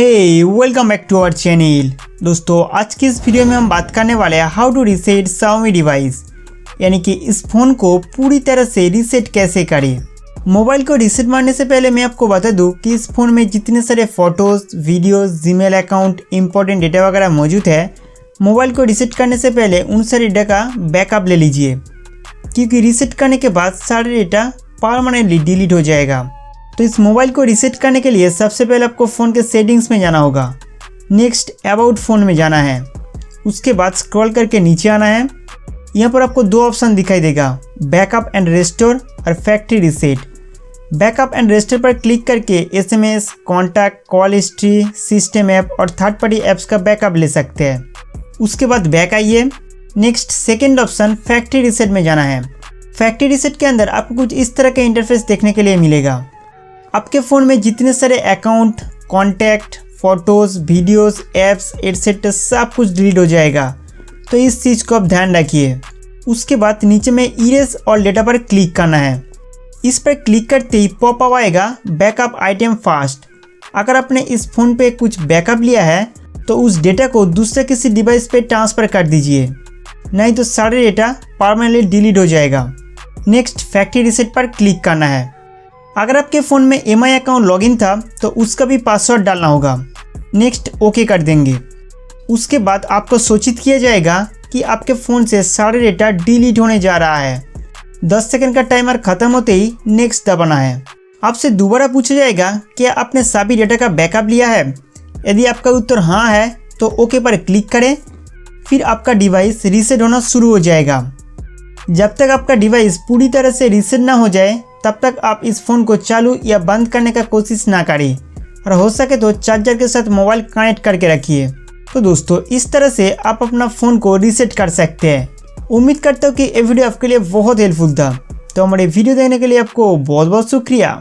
Hey welcome back to our channel. दोस्तों आज की इस वीडियो में हम बात करने वाले हैं how to reset Xiaomi device, यानी कि इस फ़ोन को पूरी तरह से रीसेट कैसे करें। मोबाइल को रीसेट मारने से पहले मैं आपको बता दूं कि इस फ़ोन में जितने सारे photos, videos, Gmail account, important data वगैरह मौजूद है, मोबाइल को रीसेट करने से पहले उन सारे डेटा का बैकअप ले लीजिए, क्योंकि रीसेट करने के बाद सारे डेटा परमानेंटली डिलीट हो जाएगा। तो इस मोबाइल को रीसेट करने के लिए सबसे पहले आपको फ़ोन के सेटिंग्स में जाना होगा। नेक्स्ट अबाउट फ़ोन में जाना है। उसके बाद स्क्रॉल करके नीचे आना है। यहाँ पर आपको दो ऑप्शन दिखाई देगा, बैकअप एंड रेस्टोर और factory reset. Backup and restore पर क्लिक करके SMS, contact, call history, system app और थर्ड पार्टी ऐप्स का बैकअप ले सकते हैं। उसके बाद बैक आइए। Next second option factory reset में जाना है। फैक्ट्री रीसेट के अंदर आपको कुछ इस तरह का इंटरफेस देखने के लिए मिलेगा। आपके फ़ोन में जितने सारे account, contact, photos, videos, apps etcetera सब कुछ डिलीट हो जाएगा, तो इस चीज़ को आप ध्यान रखिए। उसके बाद नीचे में इरेज ऑल डेटा पर क्लिक करना है। इस पर क्लिक करते ही पॉपअप आएगा बैकअप आइटम फास्ट। अगर आपने इस फ़ोन पे कुछ बैकअप लिया है तो उस डेटा को दूसरे किसी डिवाइस पे ट्रांसफ़र कर दीजिए, नहीं तो सारे डेटा परमानेंटली डिलीट हो जाएगा। नेक्स्ट फैक्ट्री रीसेट पर क्लिक करना है। अगर आपके फ़ोन में MI अकाउंट लॉगिन था तो उसका भी पासवर्ड डालना होगा। नेक्स्ट ओके कर देंगे। उसके बाद आपको सूचित किया जाएगा कि आपके फ़ोन से सारे डेटा डिलीट होने जा रहा है। 10 सेकंड का टाइमर ख़त्म होते ही नेक्स्ट दबाना है। आपसे दोबारा पूछा जाएगा कि आपने सभी डेटा का बैकअप लिया है। यदि आपका उत्तर हाँ है तो ओके पर क्लिक करें, फिर आपका डिवाइस रीसेट होना शुरू हो जाएगा। जब तक आपका डिवाइस पूरी तरह से रीसेट ना हो जाए तब तक आप इस फ़ोन को चालू या बंद करने का कोशिश ना करें, और हो सके तो चार्जर के साथ मोबाइल कनेक्ट करके रखिए। तो दोस्तों इस तरह से आप अपना फ़ोन को रीसेट कर सकते हैं। उम्मीद करता हूँ कि ये वीडियो आपके लिए बहुत हेल्पफुल था। तो हमारे वीडियो देखने के लिए आपको बहुत बहुत शुक्रिया।